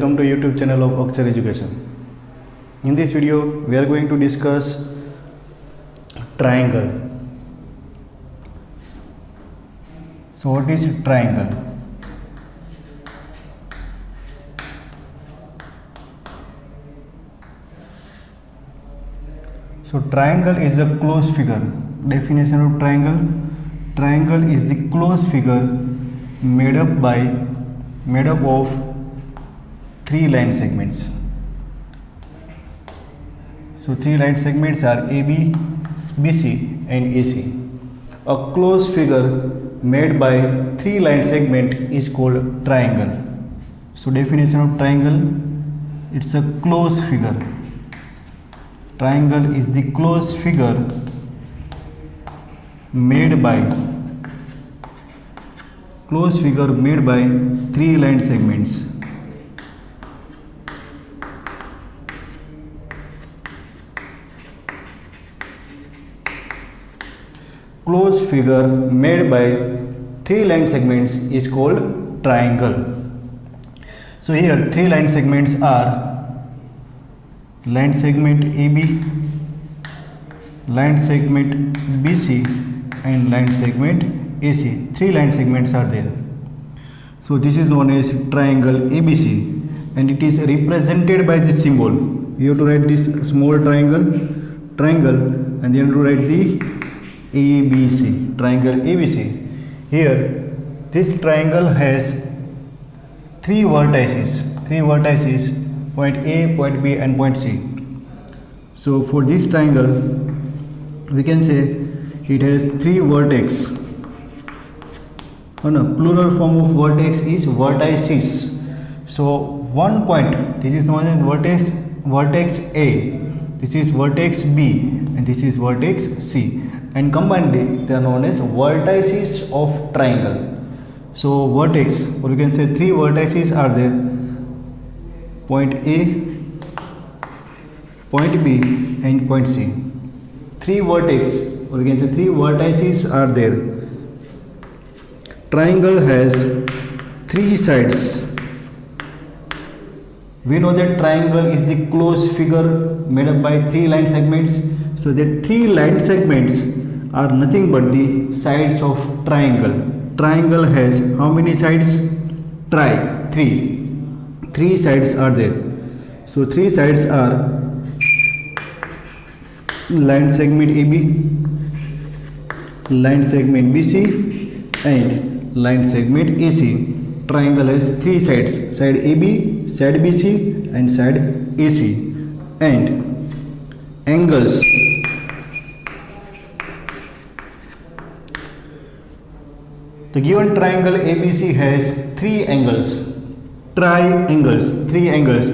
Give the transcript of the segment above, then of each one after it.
welcome to YouTube channel of Akshar Education. In this video we are going to discuss triangle. So what is triangle? So triangle is a closed figure. Definition of triangle: triangle is the closed figure made up of three line segments. So three line segments are AB, BC and AC. A closed figure made by three line segment is called triangle. So definition of triangle: it's a closed figure. Triangle is the closed figure made by three line segments. Closed figure made by three line segments is called triangle. So here three line segments are line segment AB, line segment BC and line segment AC. Three line segments are there. So this is known as triangle ABC and it is represented by this symbol. You have to write this small triangle and then to write the ABC, triangle ABC. Here this triangle has three vertices, point A, point B and point C. So for this triangle we can say it has three vertex. Plural form of vertex is vertices. So one point, this is known as vertex A, this is vertex B and this is vertex C, and combinedly they are known as vertices of triangle. So vertex, or you can say three vertices are there: point A, point B and point C. Three vertex, or you can say three vertices are there. Triangle has three sides. We know that triangle is the closed figure made up by three line segments. So the three line segments are nothing but the sides of triangle. Triangle has how many sides? Three. Three sides are there. So three sides are line segment AB, line segment BC and line segment AC. Triangle has three sides: side AB, side BC and side AC. And angles. The given triangle ABC has three angles. Three angles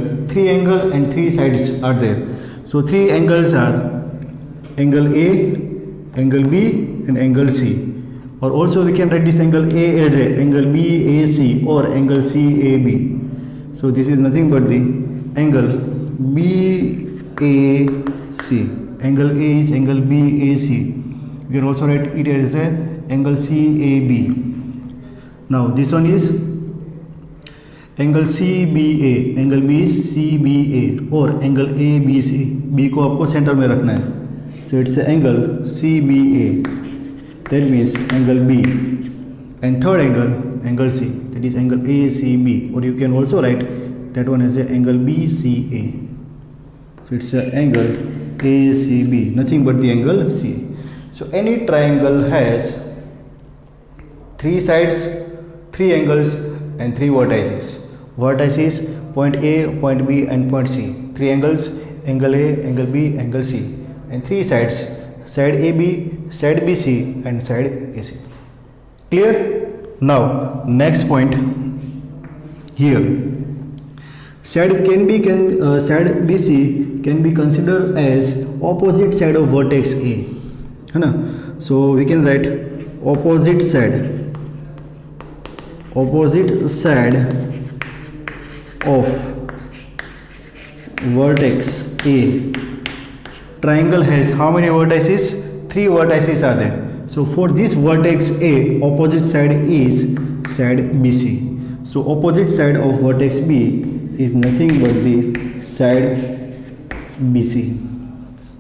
and three sides are there. So three angles are angle A, angle B and angle C. Or also we can write this angle A as a angle BAC or angle CAB. So this is nothing but the angle BAC. Angle A is angle BAC. You can also write it as a angle CAB. Now this one is angle CBA. Angle B is CBA or angle ABC. B को आपको centre में रखना है. So it's an angle CBA. That means angle B. And third angle C. That is angle ACB. Or you can also write that one as an angle BCA. So it's an angle ACB. Nothing but the angle C. So any triangle has three sides, three angles and three vertices. Vertices point A, point B and point C. Three angles: angle A, angle B, angle C. And three sides: side AB, side BC and side AC. Clear? Now next point here. Side BC can be considered as opposite side of vertex A. So we can write opposite side of vertex A. Triangle has how many vertices? Three vertices are there. So for this vertex A, opposite side is side BC. So opposite side of vertex B is nothing but the side BC.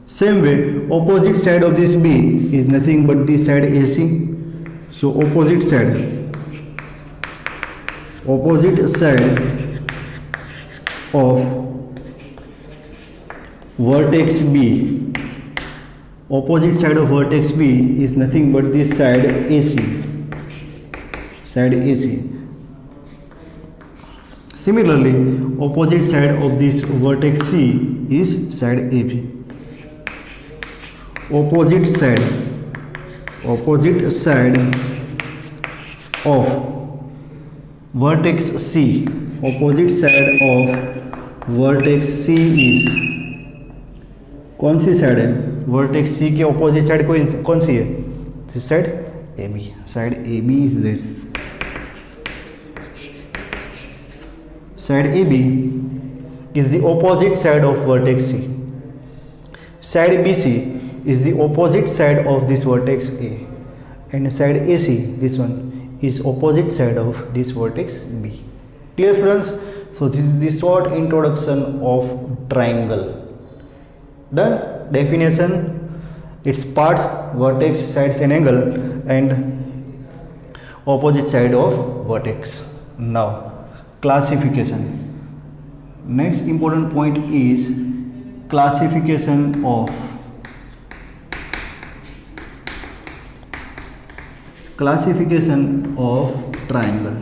Same way, opposite side of this B is nothing but the side AC. So opposite side of vertex B, opposite side of vertex B is nothing but the side AC. Similarly, opposite side of this vertex C is side AB. Opposite side of vertex C, opposite side of vertex C is कौन सी side है? Vertex सी के opposite side कौन सी है? This side A B. Side A B is there. Side A B is the opposite side of vertex C. Side BC is the opposite side of this vertex A, and side AC, this one, is opposite side of this vertex B. Clear friends? So this is the short introduction of triangle. Done. Definition: its parts, vertex, sides and angle, and opposite side of vertex. Now classification. Next important point is classification of triangle.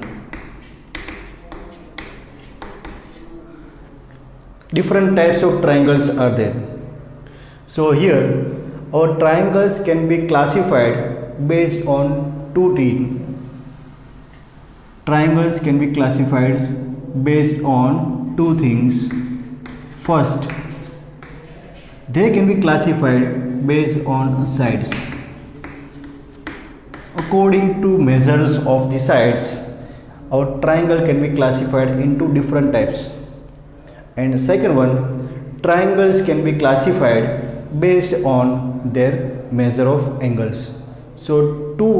Different types of triangles are there. So here our triangles can be classified based on two things. Triangles can be classified based on two things. First, they can be classified based on sides. According to measures of the sides, our triangle can be classified into different types. And second one, triangles can be classified based on their measure of angles. So two,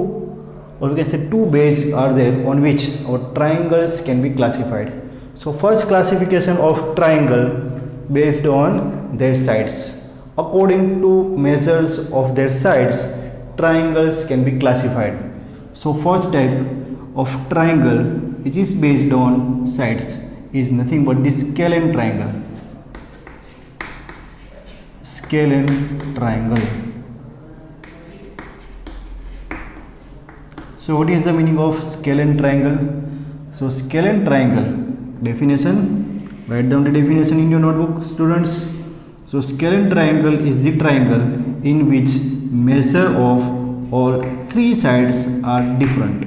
or we can say two bases are there on which our triangles can be classified. So first classification of triangle based on their sides. According to measures of their sides, triangles can be classified. So first type of triangle which is based on sides is nothing but the scalene triangle. So what is the meaning of scalene triangle? So scalene triangle definition, write down the definition in your notebook, students. So scalene triangle is the triangle in which measure of all three sides are different.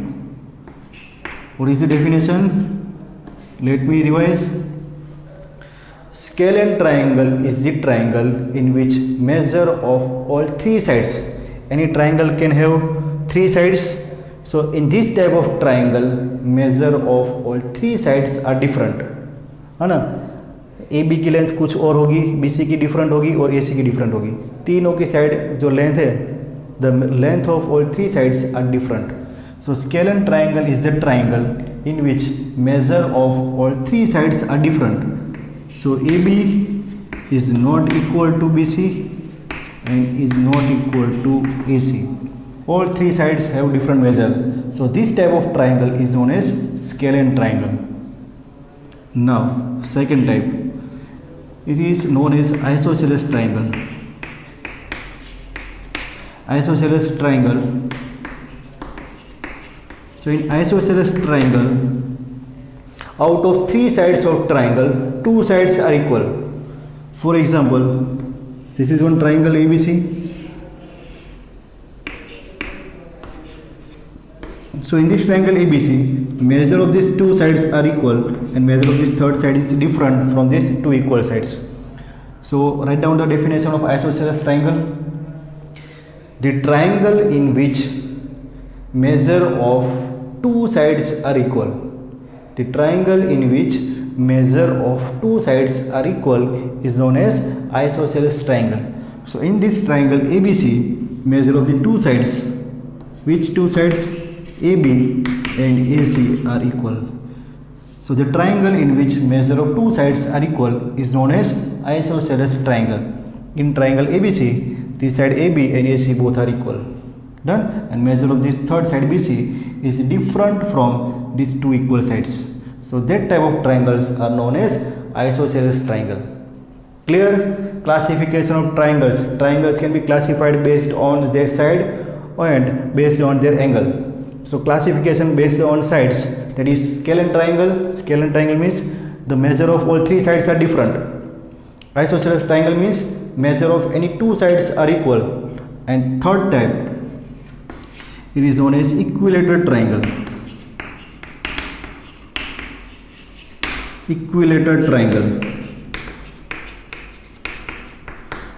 What is the definition? Let me revise. Scalene triangle is the triangle in which measure of all three sides. Any triangle can have three sides. So in this type of triangle, measure of all three sides are different, है ना? AB की length कुछ और होगी, BC की different होगी और AC की डिफरेंट होगी. तीनों की साइड जो लेंथ है, the length of all three sides are different. So scalene triangle is the triangle in which measure of all three sides are different. So AB is not equal to BC and is not equal to AC. All three sides have different measure. So this type of triangle is known as scalene triangle. Now second type, it is known as isosceles triangle. Isosceles triangle. So in isosceles triangle, out of three sides of triangle, two sides are equal. For example, this is one triangle ABC. So in this triangle ABC, measure of these two sides are equal and measure of this third side is different from these two equal sides. So write down the definition of isosceles triangle. The triangle in which measure of two sides are equal. The triangle in which measure of two sides are equal is known as isosceles triangle. So in this triangle ABC, measure of the two sides, which two sides? AB and AC are equal. So the triangle in which measure of two sides are equal is known as isosceles triangle. In triangle ABC, this side AB and AC both are equal. Done. And measure of this third side BC is different from these two equal sides. So that type of triangles are known as isosceles triangle. Clear? Classification of triangles. Triangles can be classified based on their side and based on their angle. So classification based on sides, that is scalene triangle. Scalene triangle means the measure of all three sides are different. Isosceles triangle means measure of any two sides are equal. And third type, it is known as equilateral triangle. Equilateral triangle.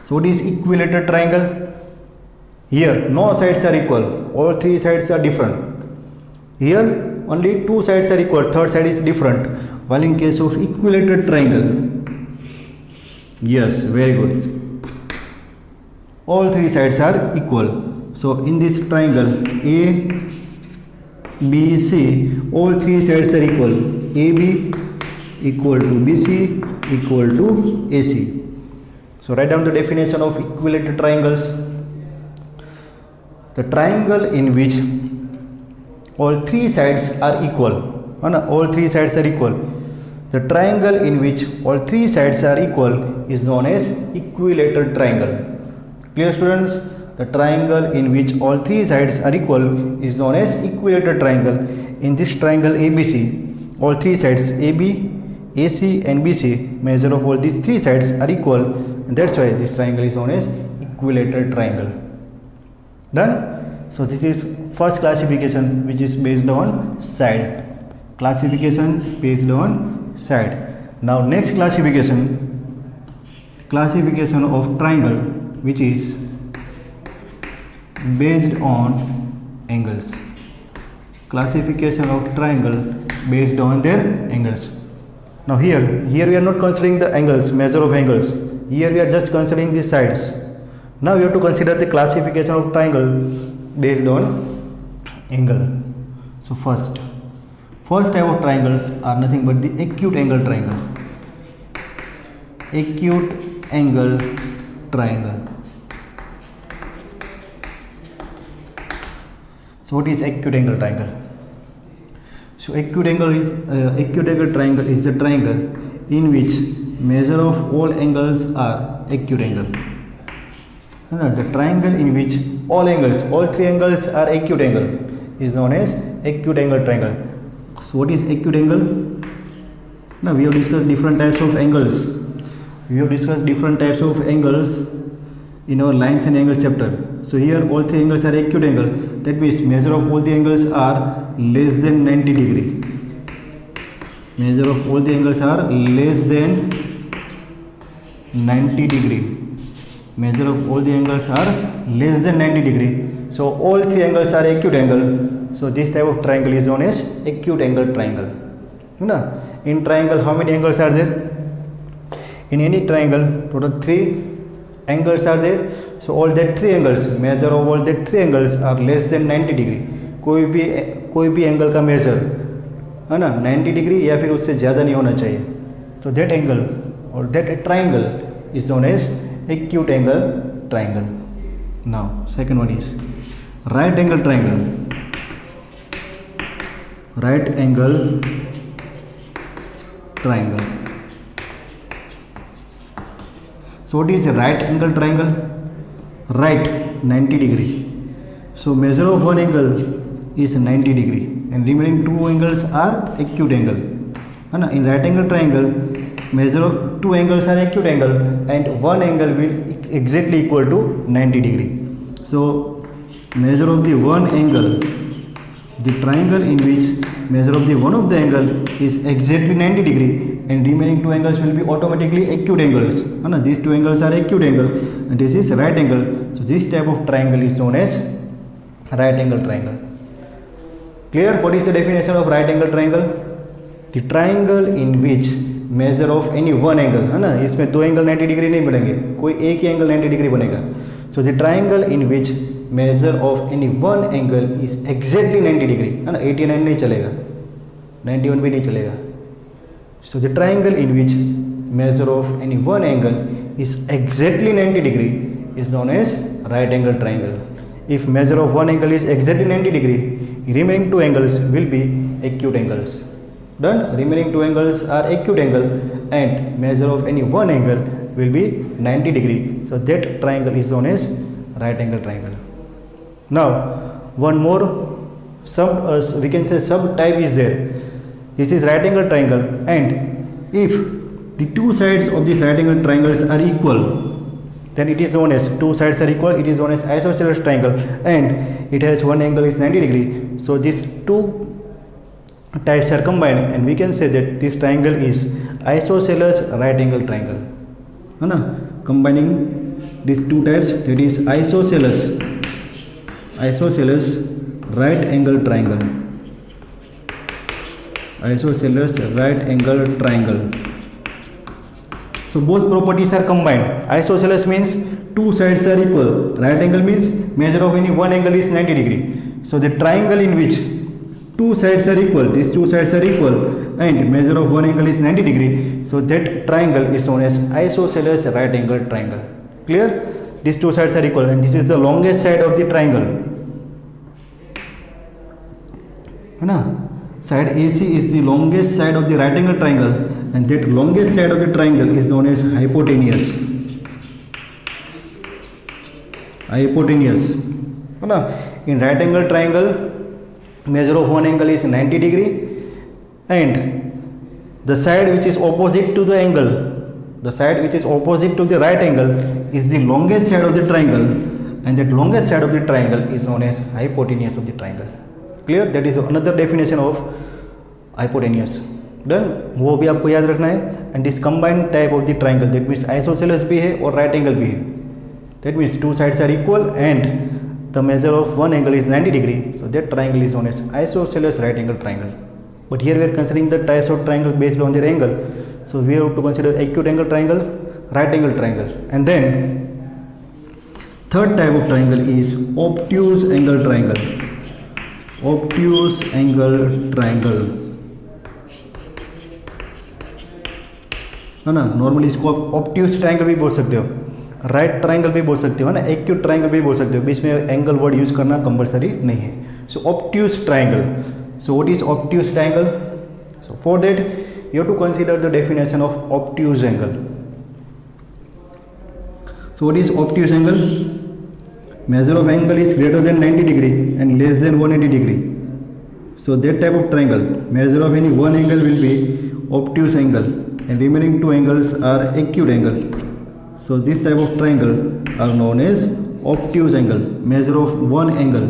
So what is equilateral triangle? Here no sides are equal, all three sides are different. Here only two sides are equal, third side is different. While in case of equilateral triangle, yes, very good, all three sides are equal. So in this triangle A B C, all three sides are equal. AB equal to BC equal to AC. So write down the definition of equilateral triangles. The triangle in which all three sides are equal. All three sides are equal. The triangle in which all three sides are equal is known as equilateral triangle. Clear, students? The triangle in which all three sides are equal is known as equilateral triangle. In this triangle ABC, all three sides AB, AC and BC, measure of all these three sides are equal, and that's why this triangle is known as equilateral triangle. Done? So this is first classification, which is based on side. Classification based on side. Now next classification of triangle, which is based on angles. Classification of triangle based on their angles. Now here we are not considering the angles, measure of angles. Here we are just considering the sides. Now we have to consider the classification of triangle based on angle. So first type of triangles are nothing but the acute angle triangle. Acute angle triangle. So what is acute angle triangle? So acute angle triangle is a triangle in which measure of all angles are acute angle. The triangle in which all three angles are acute angle is known as acute angle triangle. So what is acute angle? Now we have discussed different types of angles. In our lines and angles chapter. So here all three angles are acute angle. That means measure of all the angles are less than 90 degree. Measure of all the angles are less than 90 degree. Measure of all the angles are less than 90 degree. So all three angles are acute angle. So this type of triangle is known as acute angle triangle. In triangle, how many angles are there? In any triangle, total three angles are there. So all that three angles, measure of all that three angles are less than 90 degree. कोई भी angle का major है ना 90 degree या फिर उससे ज़्यादा नहीं होना चाहिए. So that angle or that triangle is known as acute angle triangle. Now second one is right angle triangle. Right angle triangle. So what is a right angle triangle? Right 90 degree. So measure of one angle is 90 degree and remaining two angles are acute angle. In right angle triangle, measure of two angles are acute angle and one angle will exactly equal to 90 degree. So measure of the one angle, the triangle in which measure of the one of the angle is exactly 90 degree and remaining two angles will be automatically acute angles. These two angles are acute angle and this is right angle. So this type of triangle is known as right angle triangle. Clear? What is the definition of right angle triangle? The triangle in which measure of any one angle, है ना, इसमें दो angle 90 degree नहीं बनेंगे, कोई एक ही angle 90 degree बनेगा. So the triangle in which measure of any one angle is exactly 90 degree, है ना, 89 नहीं चलेगा, 91 भी नहीं चलेगा, So the triangle in which measure of any one angle is exactly 90 degree is known as right angle triangle. If measure of one angle is exactly 90 degree, remaining two angles will be acute angles. Done? Remaining two angles are acute angle and measure of any one angle will be 90 degree. So that triangle is known as right angle triangle. Now one more we can say subtype is there. This is right angle triangle, and if the two sides of this right angle triangles are equal, then it is known as two sides are equal, it is known as isosceles triangle, and it has one angle is 90 degree. So these two types are combined and we can say that this triangle is isosceles right angle triangle. Combining these two types, that is isosceles right angle triangle. Isosceles right angle triangle. So both properties are combined. Isosceles means two sides are equal. Right angle means measure of any one angle is 90 degree. So the triangle in which two sides are equal, these two sides are equal, and measure of one angle is 90 degree. So that triangle is known as isosceles right angle triangle. Clear? These two sides are equal, and this is the longest side of the triangle. Side AC is the longest side of the right angle triangle, and that longest side of the triangle is known as hypotenuse. In right angle triangle, measure of one angle is 90 degree, and the side which is opposite to the angle, the side which is opposite to the right angle is the longest side of the triangle, and that longest side of the triangle is known as hypotenuse of the triangle. Clear? That is another definition of hypotenuse. Done? वो भी आपको याद रखना है. And this combined type of the triangle, that means isosceles भी है और right angle भी है. That means two sides are equal and the measure of one angle is 90 degree. So that triangle is known as isosceles right angle triangle. But here we are considering the types of triangle based on their angle. So we have to consider acute angle triangle, right angle triangle, and then third type of triangle is obtuse angle triangle. Obtuse angle triangle. है ना, normally इसको आप obtuse triangle भी बोल सकते हो, right triangle भी बोल सकते हो, है ना, एक्यूट ट्रायंगल भी बोल सकते हो. बीच में एंगल वर्ड यूज करना कंपलसरी नहीं है. So obtuse triangle. So what is obtuse triangle? So for that you have to consider the definition of obtuse angle. So what is obtuse angle? Measure of angle is greater than 90 degree and less than 180 degree. So that type of triangle, measure of any one angle will be obtuse angle and remaining two angles are acute angle. So this type of triangle are known as obtuse angle. Measure of one angle,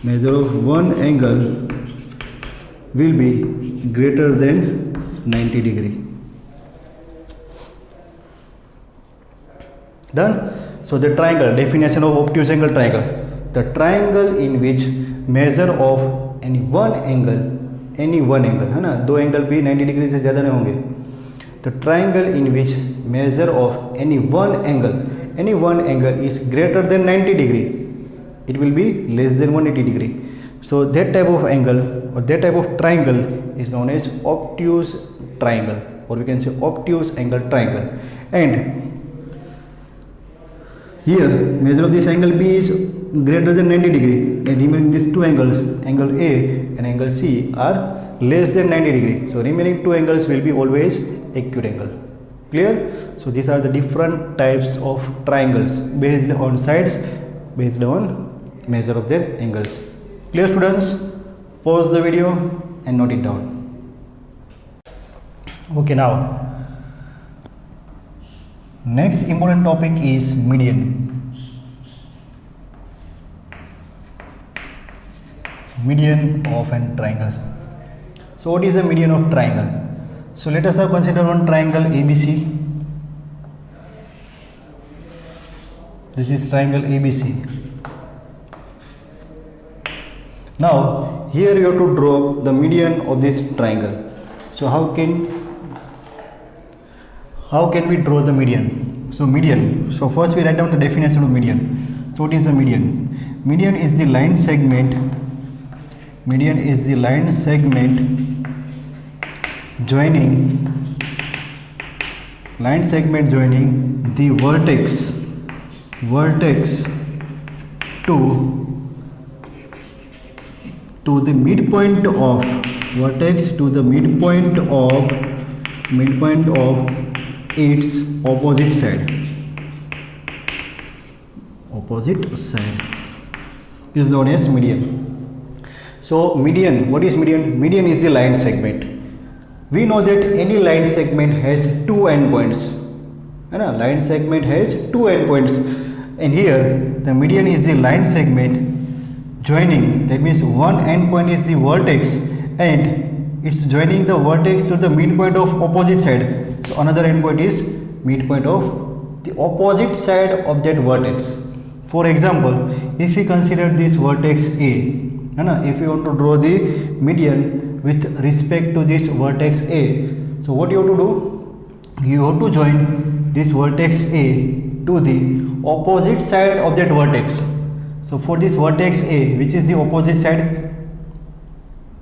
measure of one angle will be greater than 90 degree. Done? So the triangle, definition of obtuse angle triangle, the triangle in which measure of any one angle है ना, दो angle भी 90 degree से ज़्यादा नहीं होंगे. The triangle in which measure of any one angle is greater than 90 degree, it will be less than 180 degree. So that type of angle or that type of triangle is known as obtuse triangle, or we can say obtuse angle triangle. And here measure of this angle B is greater than 90 degree and remaining these two angles, angle A and angle C, are less than 90 degree. So remaining two angles will be always acute angle. Clear? So these are the different types of triangles based on sides, based on measure of their angles. Clear, students? Pause the video and note it down. Okay, now next important topic is median. Median of a triangle. So what is the median of triangle? So let us now consider one triangle ABC. This is triangle ABC. Now here you have to draw the median of this triangle. So how can we draw the median? So median, so first we write down the definition of median. So what is the median? Median is the line segment joining line segment joining the vertex to the midpoint of its opposite side is known as median. So median, what is median? Median is the line segment. We know that any line segment has two endpoints. Line segment has two endpoints, and here the median is the line segment joining, that means one endpoint is the vertex and it's joining the vertex to the midpoint of opposite side. So another endpoint is midpoint of the opposite side of that vertex. For example, if we consider this vertex A, if you want to draw the median with respect to this vertex A, so what you have to do? You have to join this vertex A to the opposite side of that vertex. So for this vertex A, which is the opposite side,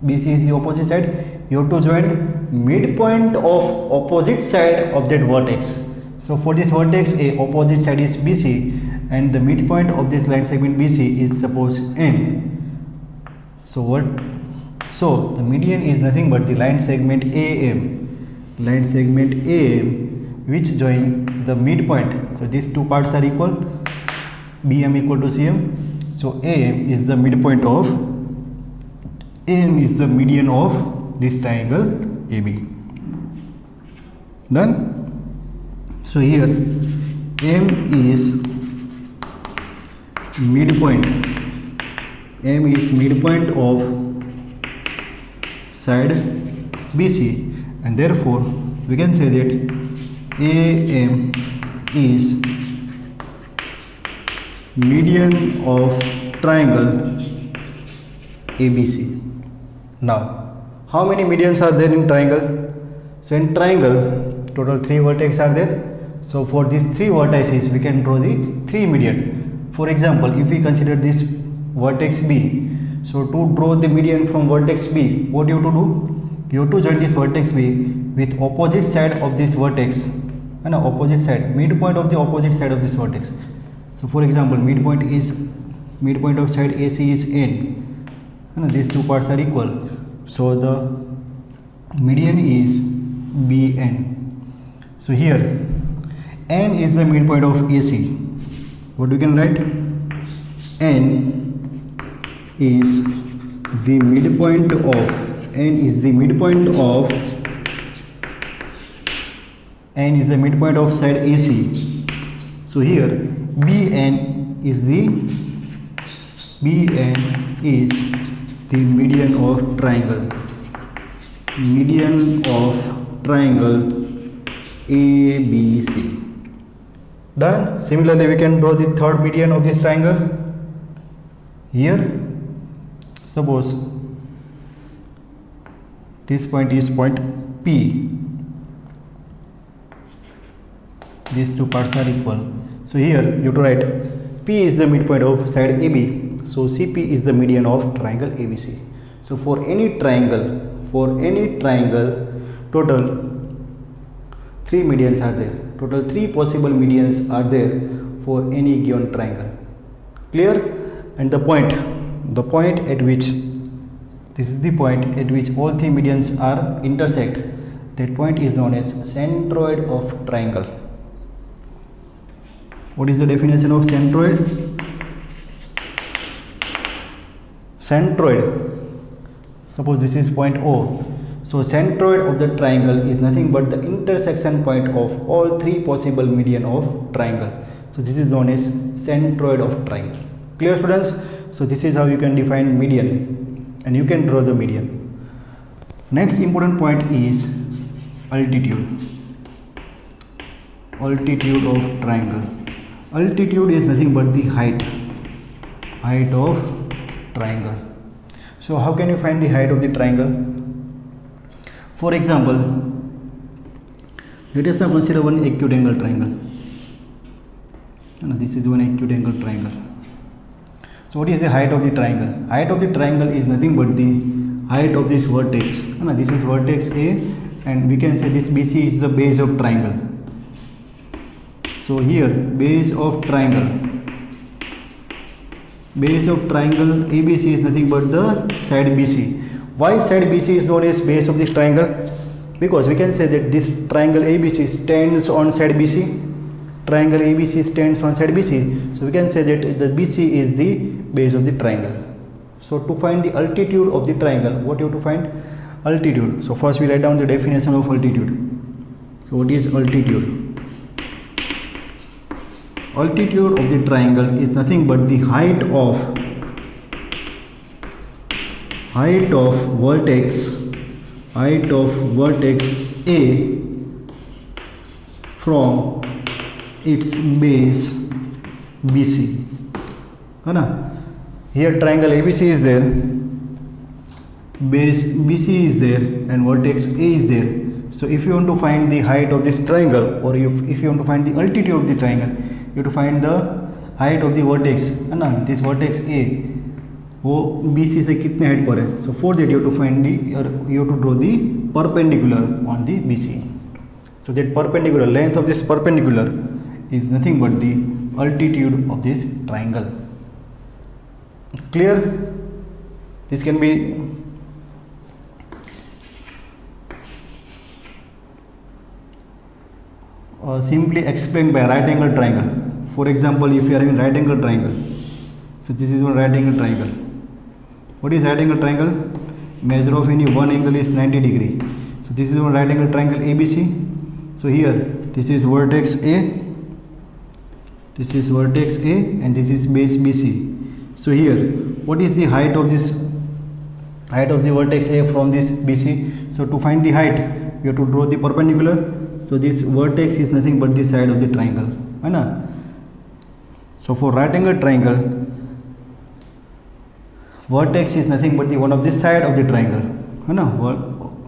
BC is the opposite side, you have to join midpoint of opposite side of that vertex. So for this vertex A, opposite side is BC and the midpoint of this line segment BC is suppose N. So what? So the median is nothing but the line segment AM, which joins the midpoint. So these two parts are equal, BM equal to CM. So AM is the midpoint of, AM is the median of this triangle AB. Done? So here M is midpoint, M is midpoint of side BC, and therefore we can say that AM is median of triangle ABC. Now, how many medians are there in triangle? So in triangle, total 3 vertices are there. So for these 3 vertices, we can draw the 3 median. For example, if we consider this vertex B, so to draw the median from vertex B, what you have to do? You have to join this vertex B with opposite side of this vertex, and opposite side, midpoint of the opposite side of this vertex. So for example, midpoint of side AC is N, and these two parts are equal. So the median is BN. So here N is the midpoint of AC. What we can write? N is the midpoint of side AC. So here BN is the median of triangle ABC. Done. Similarly, we can draw the third median of this triangle. Here, suppose this point is point P. These two parts are equal. So here you have to write P is the midpoint of side AB. So CP is the median of triangle ABC. So for any triangle, total 3 medians are there. Total 3 possible medians are there for any given triangle. Clear? And the point at which, this is the point at which all 3 medians are intersect, that point is known as centroid of triangle. What is the definition of centroid? Centroid, suppose this is point O. So centroid of the triangle is nothing but the intersection point of all 3 possible median of triangle. So this is known as centroid of triangle. Clear, students? So this is how you can define median, and you can draw the median. Next important point is altitude. Altitude of triangle. Altitude is nothing but the height of triangle. So how can you find the height of the triangle? For example, let us now consider one acute angle triangle. This is one acute angle triangle. So what is the height of the triangle? Height of the triangle is nothing but the height of this vertex. This is vertex A and we can say this BC is the base of triangle. So here base of triangle ABC is nothing but the side BC. Why side BC is known as base of this triangle? Because we can say that this triangle ABC stands on side BC. Triangle ABC stands on side BC, so we can say that the BC is the base of the triangle. So to find the altitude of the triangle, what you have to find? Altitude. So first we write down the definition of altitude. So what is altitude? Altitude of the triangle is nothing but the height of vertex A from its base BC, है ना? Here triangle ABC is there, base BC is there, and vertex A is there. So if you want to find the height of this triangle, or if you want to find the altitude of the triangle, you have to find the height of the vertex, है ना? This vertex A वो BC से कितने height पर है? So for that you have to find you have to draw the perpendicular on the BC. So that perpendicular, length of this perpendicular is nothing but the altitude of this triangle. Clear? This can be simply explained by right angle triangle. For example, if you are having right angle triangle, so this is one right angle triangle. What is right angle triangle? Measure of any one angle is 90 degree. So this is one right angle triangle ABC. So here this is vertex A, and this is base BC. So here what is the height of the vertex A from this BC? So to find the height you have to draw the perpendicular. So this vertex is nothing but the side of the triangle, है ना? So for right angle triangle, vertex is nothing but the one of the side of the triangle, है ना?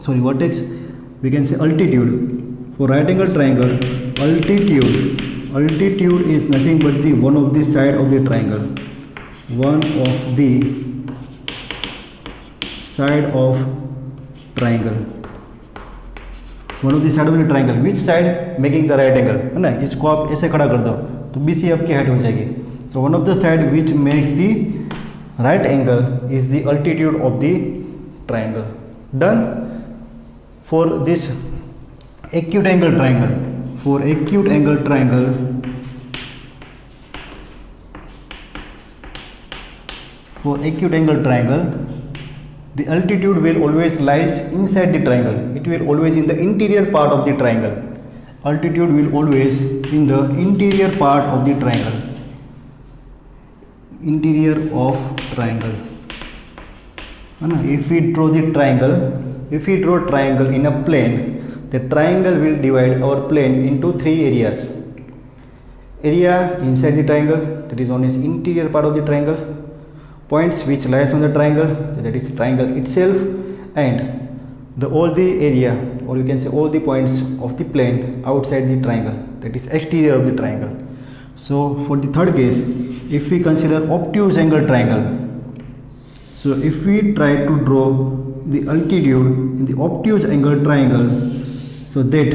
Vertex, we can say altitude. For right angle triangle, altitude is nothing but the one of the side of the triangle, one of the side of triangle. Which side making the right angle, है ना? इसको आप ऐसे खड़ा कर दो तो BC आपकी हाइट हो जाएगी. So one of the side which makes the right angle is the altitude of the triangle. Done. For this acute angle triangle, the altitude will always lies inside the triangle. It will always in the interior part of the triangle. Altitude will always in the interior part of the triangle. If we draw triangle in a plane, the triangle will divide our plane into three areas. Area inside the triangle, that is known as interior part of the triangle. Points which lies on the triangle, that is the triangle itself, and all the area, or you can say all the points of the plane outside the triangle, that is exterior of the triangle. So for the third case, if we consider obtuse angle triangle, so if we try to draw the altitude in the obtuse angle triangle, so that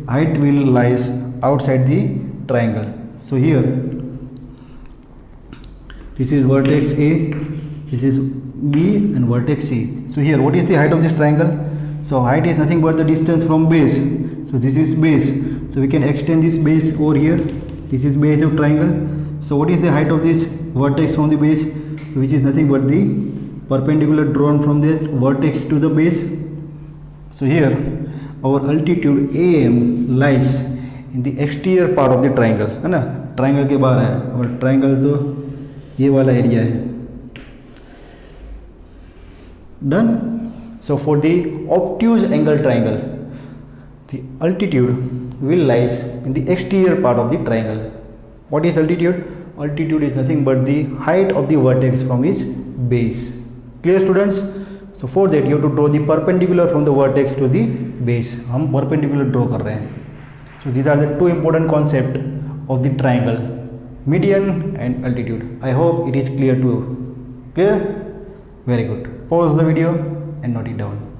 height will lies outside the triangle. So here this is vertex A, this is B, and vertex C. So here what is the height of this triangle? So height is nothing but the distance from base. So this is base, so we can extend this base over here. This is base of triangle. So what is the height of this vertex from the base? So which is nothing but the perpendicular drawn from the vertex to the base. So here our altitude AM lies in the exterior part of the triangle, है ना? Triangle के बाहर है, और triangle तो ये वाला area है. Done. So for the obtuse angle triangle, the altitude will lies in the exterior part of the triangle. What is altitude? Altitude is nothing but the height of the vertex from its base. Clear students? So for that you have to draw the perpendicular from the vertex to the base. हम perpendicular draw कर रहे हैं. So these are the two important concepts of the triangle, median and altitude. I hope it is clear to you. Clear? Very good. Pause the video and note it down.